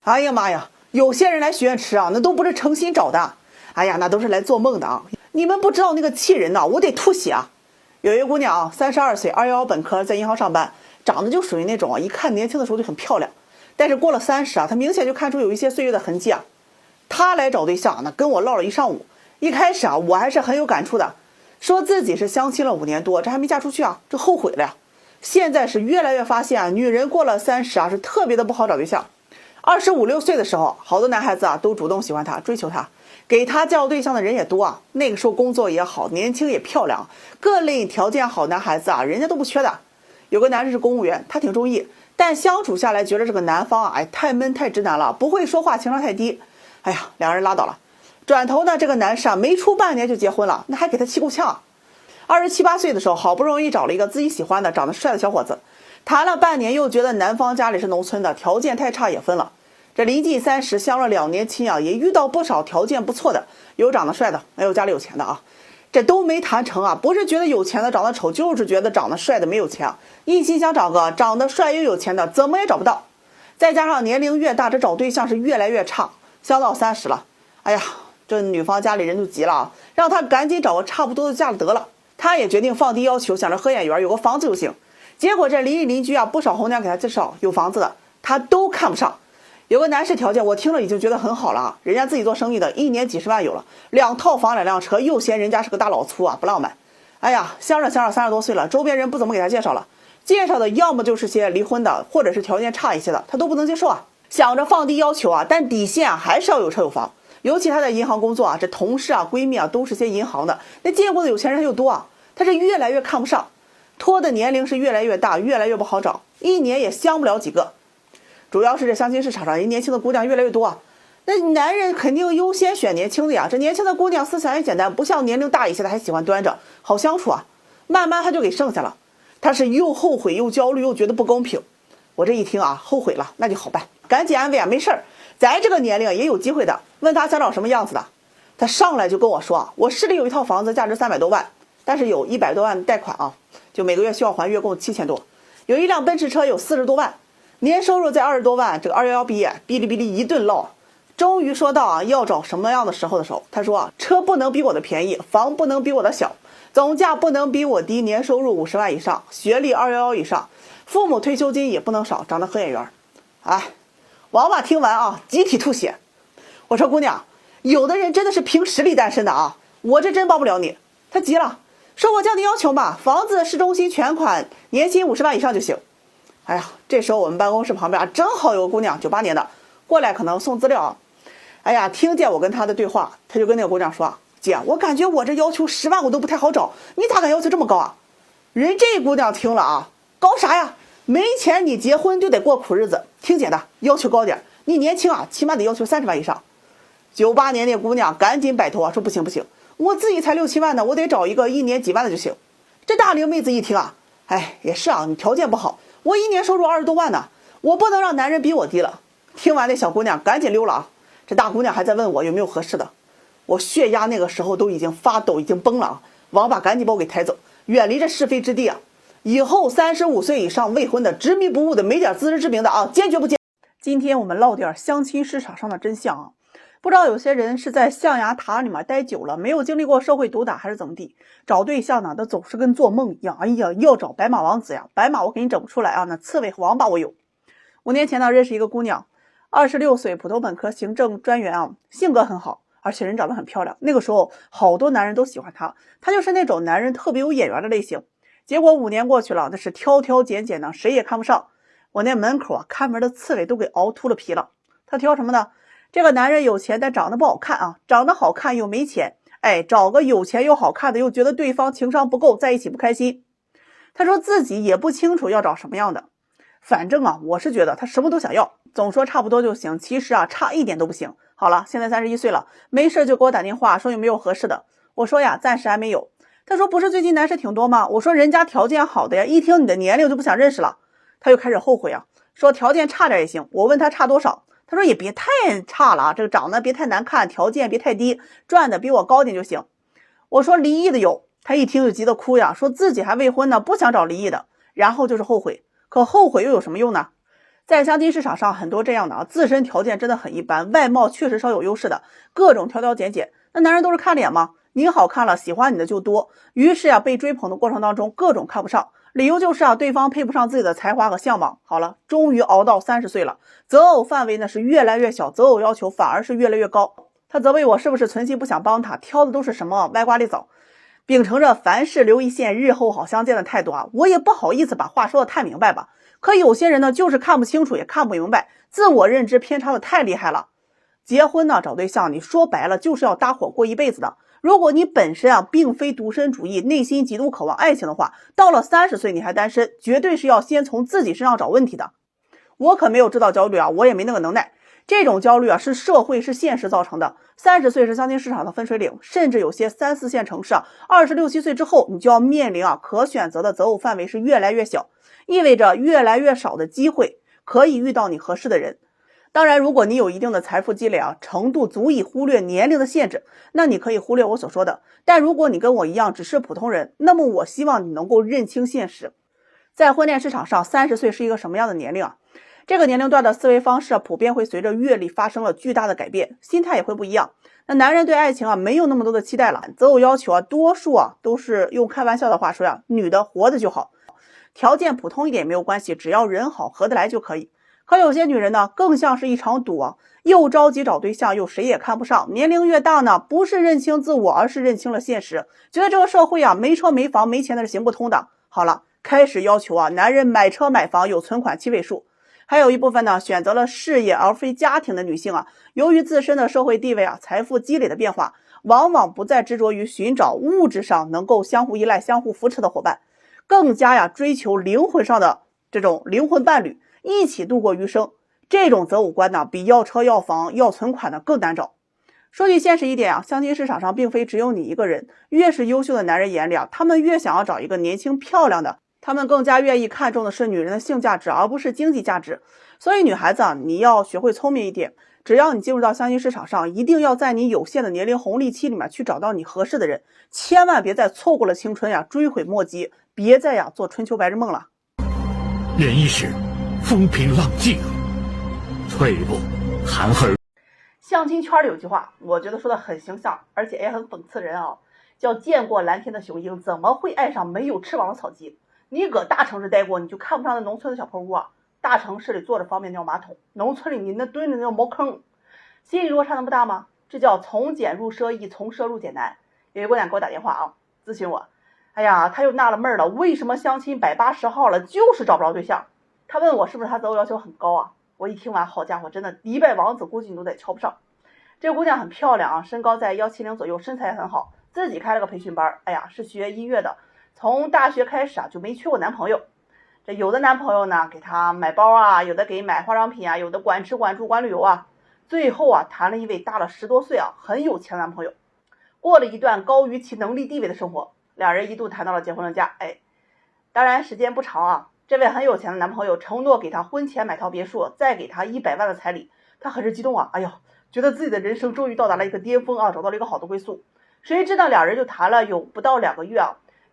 哎呀妈呀，有些人来许愿池啊，那都不是诚心找的，哎呀，那都是来做梦的啊！你们不知道那个气人呐，我得吐血啊！有一个姑娘啊，32岁，211本科，在银行上班，长得就属于那种啊，一看年轻的时候就很漂亮，但是过了30啊，她明显就看出有一些岁月的痕迹啊。她来找对象，那跟我唠了一上午。一开始啊，我还是很有感触的，说自己是相亲了5年多，这还没嫁出去啊，这后悔了呀。现在是越来越发现啊，女人过了30啊，是特别的不好找对象。25、26岁的时候，好多男孩子啊都主动喜欢她，追求她，给她介绍对象的人也多啊。那个时候工作也好，年轻也漂亮，各类条件好男孩子啊，人家都不缺的。有个男人是公务员，他挺中意，但相处下来觉得这个男方啊，太闷太直男了，不会说话，情商太低。哎呀，两个人拉倒了。转头呢，这个男士啊，没出半年就结婚了，那还给他气够呛。27、8岁的时候，好不容易找了一个自己喜欢的、长得帅的小伙子，谈了半年，又觉得男方家里是农村的，条件太差，也分了。这临近30，相了2年亲啊，也遇到不少条件不错的，有长得帅的，也有家里有钱的啊，这都没谈成啊。不是觉得有钱的长得丑，就是觉得长得帅的没有钱，一心想找个长得帅又有钱的，怎么也找不到。再加上年龄越大，这找对象是越来越差，相到30了，哎呀，这女方家里人就急了啊，让他赶紧找个差不多的嫁了得了。他也决定放低要求，想着合眼缘，有个房子就行。结果这邻居啊，不少红娘给他介绍有房子的，他都看不上。有个男士条件我听了已经觉得很好了啊，人家自己做生意的，1年几十万有了，2套房2辆车，又嫌人家是个大老粗啊，不浪漫。哎呀，想着30多岁了，周边人不怎么给他介绍了，介绍的要么就是些离婚的，或者是条件差一些的，他都不能接受啊。想着放低要求啊，但底线啊还是要有车有房。尤其他在银行工作啊，这同事啊闺蜜啊都是些银行的，那见过的有钱人又多啊，他是越来越看不上，拖的年龄是越来越大，越来越不好找，1年也相不了几个。主要是这相亲市场上年轻的姑娘越来越多啊，那男人肯定优先选年轻的呀。这年轻的姑娘思想也简单，不像年龄大一些的还喜欢端着，好相处啊。慢慢他就给剩下了，他是又后悔又焦虑，又觉得不公平。我这一听啊，后悔了，那就好办，赶紧安慰啊，没事儿，咱这个年龄也有机会的。问他想找什么样子的，他上来就跟我说啊，我市里有一套房子，价值300多万，但是有100多万贷款啊，就每个月需要还月供7000多，有一辆奔驰车有40多万，年收入在20多万，这个211毕业，哔哩哔哩一顿唠，终于说到啊要找什么样的时候，他说啊，车不能比我的便宜，房不能比我的小，总价不能比我低，年收入50万以上，学历211以上，父母退休金也不能少，长得合眼缘。哎，王八听完啊，集体吐血。我说姑娘，有的人真的是凭实力单身的啊，我这真帮不了你。他急了，说我降低要求嘛，房子市中心全款，年薪50万以上就行。哎呀，这时候我们办公室旁边啊，正好有个姑娘98年的过来，可能送资料啊。哎呀，听见我跟她的对话，他就跟那个姑娘说，姐，我感觉我这要求10万我都不太好找，你咋敢要求这么高啊？人这姑娘听了啊，高啥呀？没钱你结婚就得过苦日子，听姐的，要求高点，你年轻啊，起码得要求30万以上。98年那姑娘赶紧摆头啊，说不行，我自己才6、7万呢，我得找一个1年几万的就行。这大龄妹子一听啊，哎，也是啊，你条件不好，我1年收入20多万呢，我不能让男人比我低了。听完那小姑娘赶紧溜了啊。这大姑娘还在问我有没有合适的，我血压那个时候都已经发抖，已经崩了啊。王八赶紧把我给抬走，远离这是非之地啊。以后35岁以上未婚的，执迷不悟的，没点自知之明的啊，坚决不见。今天我们唠点相亲市场上的真相啊。不知道有些人是在象牙塔里面待久了，没有经历过社会毒打还是怎么地，找对象呢，他总是跟做梦一样。哎呀，要找白马王子呀，白马我给你整不出来啊，那刺猬和王八我有。5年前呢，认识一个姑娘，26岁，普通本科，行政专员啊，性格很好，而且人长得很漂亮。那个时候好多男人都喜欢她，她就是那种男人特别有眼缘的类型。结果5年过去了，那是挑挑拣拣的，谁也看不上。我那门口啊，看门的刺猬都给熬秃了皮了。他挑什么呢？这个男人有钱，但长得不好看啊，长得好看又没钱，哎，找个有钱又好看的，又觉得对方情商不够，在一起不开心。他说自己也不清楚要找什么样的，反正啊，我是觉得他什么都想要，总说差不多就行，其实啊，差一点都不行。好了，现在31岁了，没事就给我打电话说有没有合适的。我说呀，暂时还没有。他说不是最近男士挺多吗？我说人家条件好的呀，一听你的年龄就不想认识了。他又开始后悔啊，说条件差点也行。我问他差多少，他说也别太差了啊，这个长得别太难看，条件别太低，赚的比我高点就行。我说离异的有，他一听就急得哭呀，说自己还未婚呢，不想找离异的，然后就是后悔。可后悔又有什么用呢？在相亲市场上，很多这样的自身条件真的很一般，外貌确实稍有优势的，各种挑挑拣拣。那男人都是看脸吗？你好看了，喜欢你的就多。于是被追捧的过程当中，各种看不上，理由就是对方配不上自己的才华和相貌。好了，终于熬到30岁了，择偶范围呢是越来越小，择偶要求反而是越来越高。他责备我是不是存心不想帮他，挑的都是什么歪瓜裂枣。秉承着凡事留一线，日后好相见的态度我也不好意思把话说的太明白吧。可有些人呢，就是看不清楚也看不明白，自我认知偏差的太厉害了。结婚呢，找对象，你说白了就是要搭伙过一辈子的。如果你本身并非独身主义，内心极度渴望爱情的话，到了30岁你还单身，绝对是要先从自己身上找问题的。我可没有制造焦虑我也没那个能耐。这种焦虑是社会是现实造成的。30岁是相亲市场的分水岭，甚至有些3、4线城市26、7岁之后，你就要面临可选择的择偶范围是越来越小，意味着越来越少的机会可以遇到你合适的人。当然，如果你有一定的财富积累程度足以忽略年龄的限制，那你可以忽略我所说的。但如果你跟我一样只是普通人，那么我希望你能够认清现实。在婚恋市场上，30岁是一个什么样的年龄这个年龄段的思维方式普遍会随着阅历发生了巨大的改变，心态也会不一样。那男人对爱情没有那么多的期待了，择偶要求多数都是用开玩笑的话说女的活的就好，条件普通一点也没有关系，只要人好合得来就可以。可有些女人呢，更像是一场赌又着急找对象，又谁也看不上。年龄越大呢，不是认清自我，而是认清了现实，觉得这个社会没车没房没钱的是行不通的。好了，开始要求男人买车买房，有存款7位数。还有一部分呢，选择了事业而非家庭的女性由于自身的社会地位财富积累的变化，往往不再执着于寻找物质上能够相互依赖、相互扶持的伙伴，更加追求灵魂上的这种灵魂伴侣，一起度过余生。这种择偶观呢，比要车要房要存款的更难找。说句现实一点相亲市场上并非只有你一个人，越是优秀的男人眼里他们越想要找一个年轻漂亮的，他们更加愿意看重的是女人的性价值，而不是经济价值。所以女孩子你要学会聪明一点，只要你进入到相亲市场上，一定要在你有限的年龄红利期里面去找到你合适的人，千万别再错过了青春追悔莫及，别再做春秋白日梦了。忍一时，风平浪静；退一步，含恨。相亲圈里有句话，我觉得说的很形象，而且也很讽刺人叫见过蓝天的雄鹰，怎么会爱上没有翅膀的草鸡？你搁大城市待过，你就看不上那农村的小破屋大城市里坐着方便尿马桶，农村里你那蹲着那茅坑，心理落差那么大吗？这叫从俭入奢易，从奢入俭难。有一姑娘给我打电话咨询我，哎呀，她又纳了闷了，为什么相亲180号了就是找不着对象？她问我是不是她择偶要求很高我一听完，好家伙，真的迪拜王子估计你都得瞧不上。这姑娘很漂亮身高在170左右，身材很好，自己开了个培训班，哎呀，是学音乐的，从大学开始就没缺过男朋友。这有的男朋友呢给她买包有的给买化妆品有的管吃管住管旅游最后谈了一位大了10多岁很有钱的男朋友，过了一段高于其能力地位的生活，两人一度谈到了结婚论嫁。当然时间不长这位很有钱的男朋友承诺给她婚前买套别墅，再给她100万的彩礼，她很是激动哎呦，觉得自己的人生终于到达了一个巅峰找到了一个好的归宿。谁知道两人就谈了有不到2个月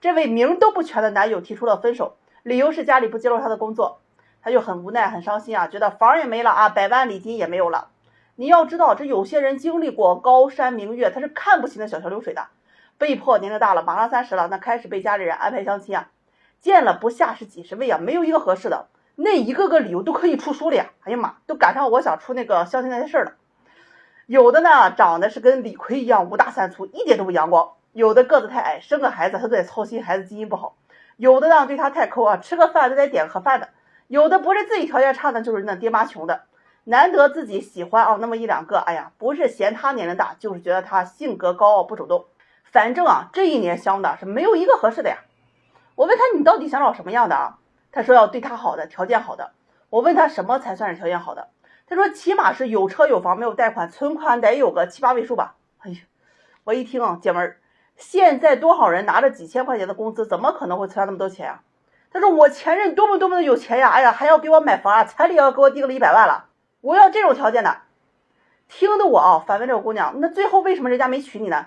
这位名都不全的男友提出了分手，理由是家里不接受他的工作。他就很无奈很伤心觉得房也没了100万礼金也没有了。你要知道，这有些人经历过高山明月，他是看不起那小桥流水的，被迫年龄大了，马上30了，那开始被家里人安排相亲见了不下是几十位没有一个合适的，那一个个理由都可以出书了哎呀妈，都赶上我想出那个相亲那些事儿了。有的呢长得是跟李逵一样5大3粗，一点都不阳光；有的个子太矮，生个孩子他都得操心孩子基因不好；有的呢对他太抠吃个饭都得点个盒饭的；有的不是自己条件差的，就是那爹妈穷的。难得自己喜欢那么1、2个，哎呀，不是嫌他年龄大，就是觉得他性格高傲不主动。反正这一年相的是没有一个合适的呀。我问他你到底想找什么样的他说要对他好的，条件好的。我问他什么才算是条件好的，他说起码是有车有房没有贷款，存款得有个7、8位数吧。哎呀，我一听姐们儿，现在多少人拿着几千块钱的工资，怎么可能会存下那么多钱他说我前任多么的有钱呀，哎呀还要给我买房彩礼要给我定了100万了，我要这种条件的。听得我反问这个姑娘，那最后为什么人家没娶你呢？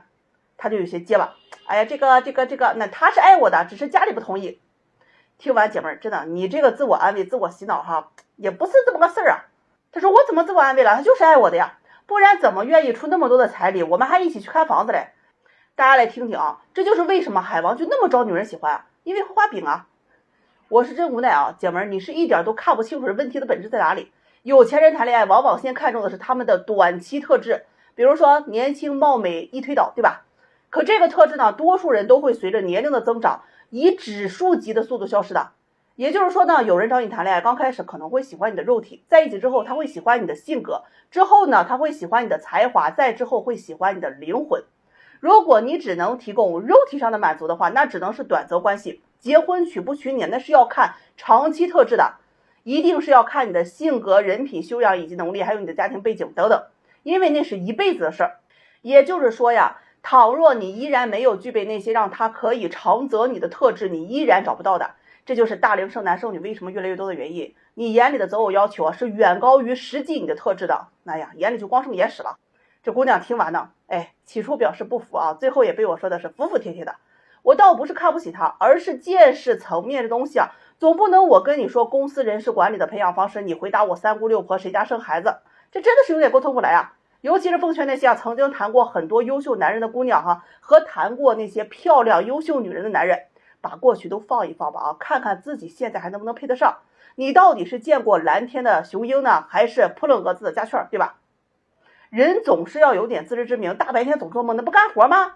她就有些结巴，哎呀这个那他是爱我的，只是家里不同意。听完姐妹儿，真的你这个自我安慰自我洗脑也不是这么个事儿啊。他说我怎么自我安慰了，他就是爱我的呀，不然怎么愿意出那么多的彩礼，我们还一起去看房子嘞。大家来听听啊，这就是为什么海王就那么招女人喜欢啊，因为会画饼啊。我是真无奈啊，姐们儿，你是一点都看不清楚问题的本质在哪里。有钱人谈恋爱往往先看重的是他们的短期特质，比如说年轻貌美一推倒，对吧？可这个特质呢，多数人都会随着年龄的增长以指数级的速度消失的。也就是说呢，有人找你谈恋爱，刚开始可能会喜欢你的肉体，在一起之后他会喜欢你的性格，之后呢他会喜欢你的才华，再之后会喜欢你的灵魂。如果你只能提供肉体上的满足的话，那只能是短则关系，结婚娶不娶你那是要看长期特质的，一定是要看你的性格、人品、修养以及能力，还有你的家庭背景等等，因为那是一辈子的事儿。也就是说呀，倘若你依然没有具备那些让他可以长择你的特质，你依然找不到的。这就是大龄剩男剩女为什么越来越多的原因。你眼里的择偶要求啊，是远高于实际你的特质的。那呀，眼里就光剩眼屎了。这姑娘听完呢，起初表示不服啊，最后也被我说的是服服帖帖的。我倒不是看不起她，而是见识层面的东西啊，总不能我跟你说公司人事管理的培养方式，你回答我三姑六婆谁家生孩子，这真的是有点沟通不来啊。尤其是奉劝那些曾经谈过很多优秀男人的姑娘和谈过那些漂亮优秀女人的男人，把过去都放一放吧看看自己现在还能不能配得上。你到底是见过蓝天的雄鹰呢，还是扑棱蛾子的家雀，对吧？人总是要有点自知之明，大白天总做梦，那不干活吗？